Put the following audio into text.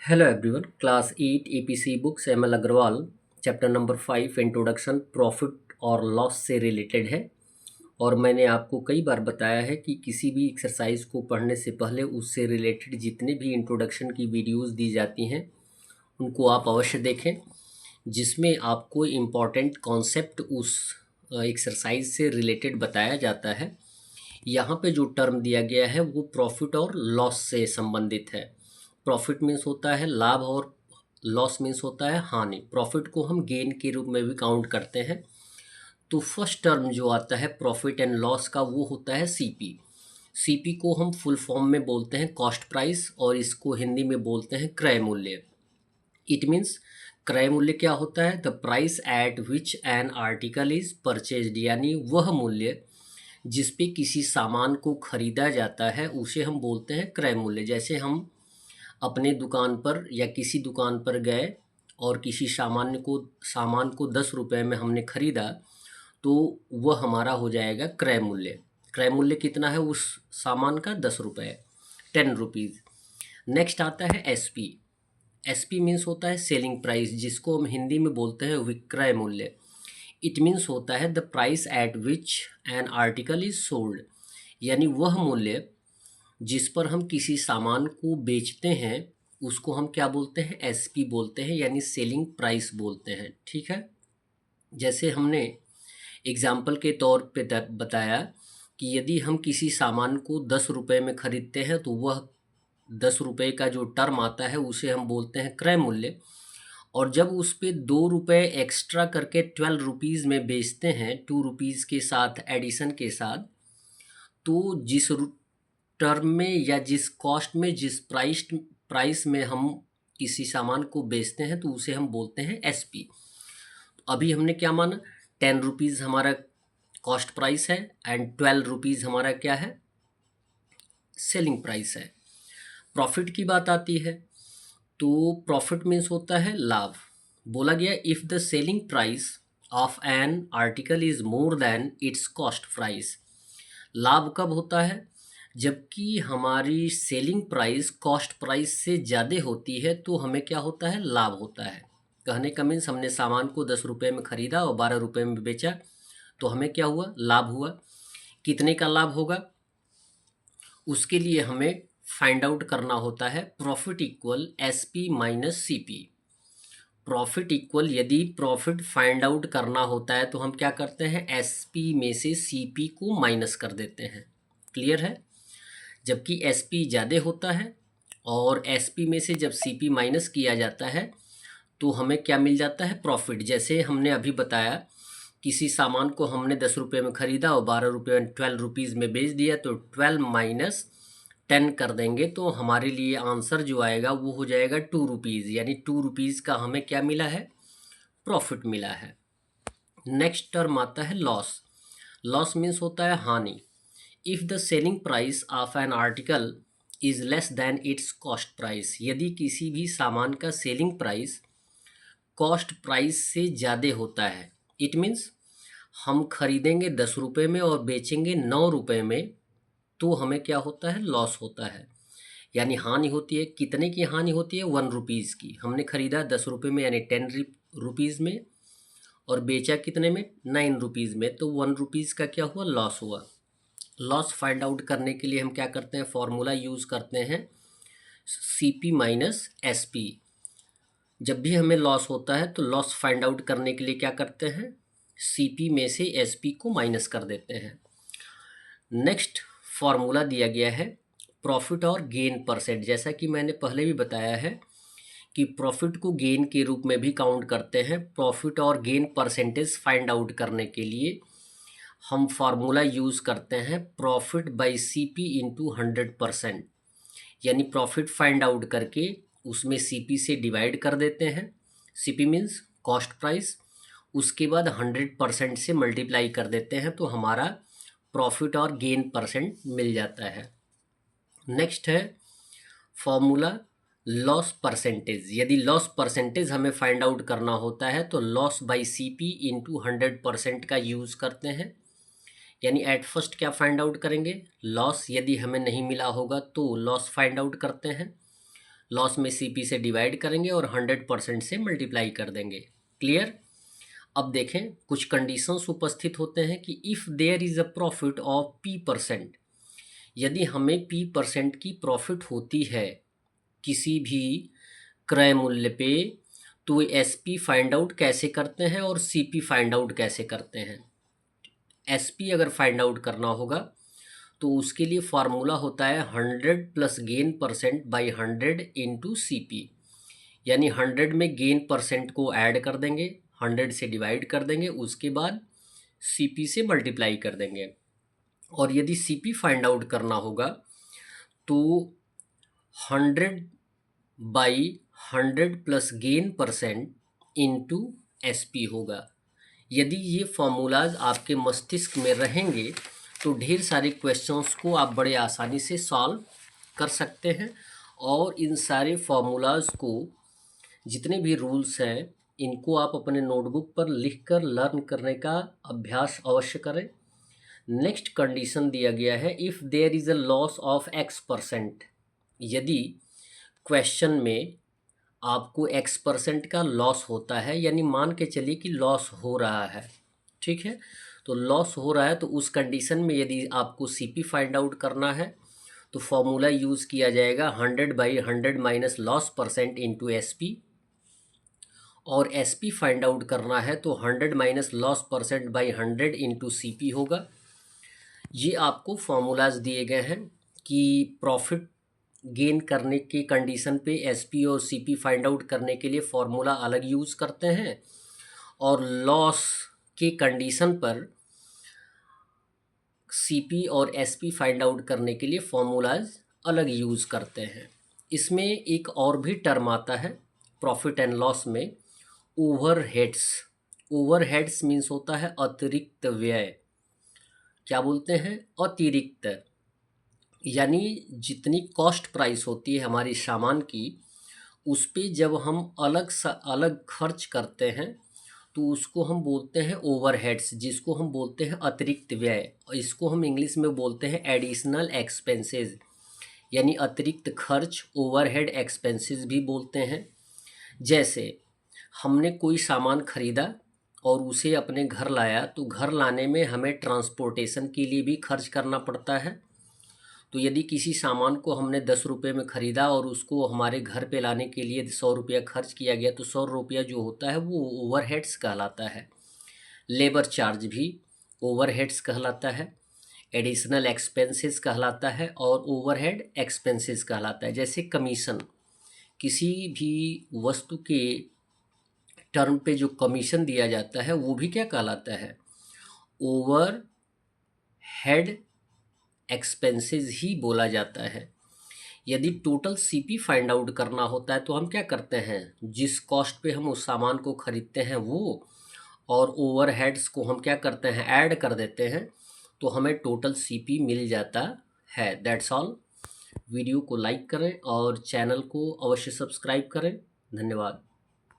Hello everyone, Class 8 APC Books ML Agarwal chapter number 5 introduction profit और loss से related है। और मैंने आपको कई बार बताया है कि किसी भी एक्सरसाइज को पढ़ने से पहले उससे रिलेटेड जितने भी इंट्रोडक्शन की वीडियोस दी जाती हैं उनको आप अवश्य देखें, जिसमें आपको इम्पॉर्टेंट कॉन्सेप्ट उस एक्सरसाइज से रिलेटेड बताया जाता है। यहाँ पे जो टर्म दिया गया है वो प्रॉफिट और लॉस से संबंधित है। प्रॉफिट मीन्स होता है लाभ और लॉस मीन्स होता है हानि। प्रॉफिट को हम गेन के रूप में भी काउंट करते हैं। तो फर्स्ट टर्म जो आता है प्रॉफिट एंड लॉस का वो होता है सीपी। सीपी को हम फुल फॉर्म में बोलते हैं कॉस्ट प्राइस और इसको हिंदी में बोलते हैं क्रय मूल्य। इट मीन्स क्रय मूल्य क्या होता है? The price at which an article is purchased, यानी वह मूल्य जिस पे किसी सामान को खरीदा जाता है उसे हम बोलते हैं क्रय मूल्य। जैसे हम अपने दुकान पर या किसी दुकान पर गए और किसी सामान को 10 रुपये में हमने खरीदा तो वह हमारा हो जाएगा क्रय मूल्य। क्रय मूल्य कितना है उस सामान का? 10 रुपये, 10 रुपीज़। नेक्स्ट आता है एसपी। एसपी मीन्स होता है सेलिंग प्राइस, जिसको हम हिंदी में बोलते हैं विक्रय मूल्य। इट मीन्स होता है the price at which an article is sold, यानी वह मूल्य जिस पर हम किसी सामान को बेचते हैं उसको हम क्या बोलते हैं? एसपी बोलते हैं, यानी सेलिंग प्राइस बोलते हैं। ठीक है। जैसे हमने एग्जाम्पल के तौर पे बताया कि यदि हम किसी सामान को 10 रुपये में खरीदते हैं तो वह 10 रुपये का जो टर्म आता है उसे हम बोलते हैं क्रय मूल्य। और जब उस पे 2 रुपये एक्स्ट्रा करके 12 रुपीज़ में बेचते हैं, 2 रुपीज़ के साथ एडिशन के साथ, तो जिस टर्म में या जिस कॉस्ट में जिस प्राइस में हम किसी सामान को बेचते हैं तो उसे हम बोलते हैं एसपी। अभी हमने क्या माना? 10 रुपीज़ हमारा कॉस्ट प्राइस है एंड 12 रुपीज़ हमारा क्या है? सेलिंग प्राइस है। प्रॉफिट की बात आती है तो प्रॉफिट मीन्स होता है लाभ। बोला गया if the selling price of an article is more than it's cost price. लाभ कब होता है? जबकि हमारी सेलिंग प्राइस कॉस्ट प्राइस से ज़्यादा होती है तो हमें क्या होता है? लाभ होता है। कहने का मीन्स हमने सामान को 10 रुपये में ख़रीदा और 12 रुपये में बेचा तो हमें क्या हुआ? लाभ हुआ। कितने का लाभ होगा उसके लिए हमें फाइंड आउट करना होता है profit equal S P minus C P. Profit equal, यदि प्रॉफिट फाइंड आउट करना होता है तो हम क्या करते हैं? एस पी में से सी पी को माइनस कर देते हैं। क्लियर है? जबकि एस पी ज़्यादा होता है और एस पी में से जब सी पी माइनस किया जाता है तो हमें क्या मिल जाता है? प्रॉफिट। जैसे हमने अभी बताया किसी सामान को हमने 10 रुपये में ख़रीदा और 12 रुपये 12 रुपीज़ में बेच दिया तो 12 माइनस 10 कर देंगे तो हमारे लिए आंसर जो आएगा वो हो जाएगा 2 रुपीज़, यानी 2 रुपीज़ का हमें क्या मिला है? प्रॉफिट मिला है। नेक्स्ट टर्म आता है लॉस। लॉस मीन्स होता है हानि। If the selling price of an article is less than it's cost price, यदि किसी भी सामान का सेलिंग प्राइस कॉस्ट प्राइस से ज़्यादा होता है, इट मीन्स हम खरीदेंगे 10 रुपये में और बेचेंगे 9 रुपये में तो हमें क्या होता है? लॉस होता है, यानी हानि होती है। कितने की हानि होती है? 1 रुपीज़ की। हमने खरीदा 10 रुपये में यानी 10 रुपीज़ में और बेचा कितने में? 9 रुपीज़ में, तो 1 रुपीज़ का क्या हुआ? लॉस हुआ। लॉस फाइंड आउट करने के लिए हम क्या करते हैं? फॉर्मूला यूज़ करते हैं C P minus S P. जब भी हमें लॉस होता है तो लॉस फाइंड आउट करने के लिए क्या करते हैं? सी पी में से एस पी को माइनस कर देते हैं। नेक्स्ट फॉर्मूला दिया गया है प्रॉफिट और गेन परसेंट। जैसा कि मैंने पहले भी बताया है कि प्रॉफिट को गेन के रूप में भी काउंट करते हैं। प्रॉफिट और गेन परसेंटेज फाइंड आउट करने के लिए हम फार्मूला यूज़ करते हैं profit by C P into 100%, यानी प्रॉफिट फाइंड आउट करके उसमें सी पी से डिवाइड कर देते हैं। C P means cost price, उसके बाद 100% से मल्टीप्लाई कर देते हैं तो हमारा प्रॉफिट और गेन परसेंट मिल जाता है। नेक्स्ट है फॉर्मूला लॉस परसेंटेज। यदि लॉस परसेंटेज हमें फाइंड आउट करना होता है तो loss by C P into 100% का यूज़ करते हैं। यानी एट फर्स्ट क्या फाइंड आउट करेंगे? लॉस। यदि हमें नहीं मिला होगा तो लॉस फाइंड आउट करते हैं लॉस में सीपी से डिवाइड करेंगे और 100% से मल्टीप्लाई कर देंगे। क्लियर। अब देखें, कुछ कंडीशंस उपस्थित होते हैं कि if there is a profit of P%, यदि हमें P% की प्रॉफिट होती है किसी भी क्रय मूल्य पे, तो SP फाइंड आउट कैसे करते हैं और CP फाइंड आउट कैसे करते हैं। SP अगर फाइंड आउट करना होगा तो उसके लिए फार्मूला होता है 100 plus gain percent by 100 into CP, यानी 100 में गेन परसेंट को ऐड कर देंगे, 100 से डिवाइड कर देंगे, उसके बाद CP से मल्टीप्लाई कर देंगे। और यदि CP फाइंड आउट करना होगा तो 100 by 100 plus gain percent into SP होगा। यदि ये फॉर्मूलाज आपके मस्तिष्क में रहेंगे तो ढेर सारे क्वेश्चंस को आप बड़े आसानी से सॉल्व कर सकते हैं। और इन सारे फॉर्मूलाज को, जितने भी रूल्स हैं, इनको आप अपने नोटबुक पर लिखकर लर्न करने का अभ्यास अवश्य करें। नेक्स्ट कंडीशन दिया गया है, if there is a loss of X%, यदि क्वेश्चन में आपको X% का लॉस होता है, यानी मान के चलिए कि लॉस हो रहा है, ठीक है, तो लॉस हो रहा है, तो उस कंडीशन में यदि आपको CP फाइंड आउट करना है तो फॉर्मूला यूज़ किया जाएगा 100 by 100 minus loss percent into SP। और SP फाइंड आउट करना है तो 100 minus loss percent by 100 into CP होगा। ये आपको फॉर्मूलाज दिए गए हैं कि प्रॉफिट गेन करने के कंडीशन पे SP और CP फाइंड आउट करने के लिए फॉर्मूला अलग यूज़ करते हैं, और लॉस के कंडीशन पर CP और SP फाइंड आउट करने के लिए फॉर्मूलाज अलग यूज़ करते हैं। इसमें एक और भी टर्म आता है प्रॉफिट एंड लॉस में, ओवरहेड्स। ओवरहेड्स मीन्स होता है अतिरिक्त व्यय। क्या बोलते हैं? अतिरिक्त, यानी जितनी कॉस्ट प्राइस होती है हमारी सामान की, उस पे जब हम अलग खर्च करते हैं तो उसको हम बोलते हैं ओवरहेड्स, जिसको हम बोलते हैं अतिरिक्त व्यय। और इसको हम इंग्लिश में बोलते हैं एडिशनल एक्सपेंसेस, यानी अतिरिक्त खर्च, ओवरहेड एक्सपेंसेस भी बोलते हैं। जैसे हमने कोई सामान खरीदा और उसे अपने घर लाया, तो घर लाने में हमें ट्रांसपोर्टेशन के लिए भी खर्च करना पड़ता है। तो यदि किसी सामान को हमने 10 रुपये में ख़रीदा और उसको हमारे घर पे लाने के लिए 100 रुपया खर्च किया गया, तो 100 रुपया जो होता है वो ओवरहेड्स कहलाता है। लेबर चार्ज भी ओवरहेड्स कहलाता है, एडिशनल एक्सपेंसेस कहलाता है और ओवरहेड एक्सपेंसेस कहलाता है। जैसे कमीशन, किसी भी वस्तु के टर्म पे जो कमीशन दिया जाता है वो भी क्या कहलाता है? ओवर हेड एक्सपेंसेस ही बोला जाता है। यदि टोटल CP फाइंड आउट करना होता है तो हम क्या करते हैं, जिस कॉस्ट पे हम उस सामान को खरीदते हैं वो, और ओवरहेड्स को हम क्या करते हैं, ऐड कर देते हैं, तो हमें टोटल CP मिल जाता है। That's all. वीडियो को लाइक करें और चैनल को अवश्य सब्सक्राइब करें। धन्यवाद।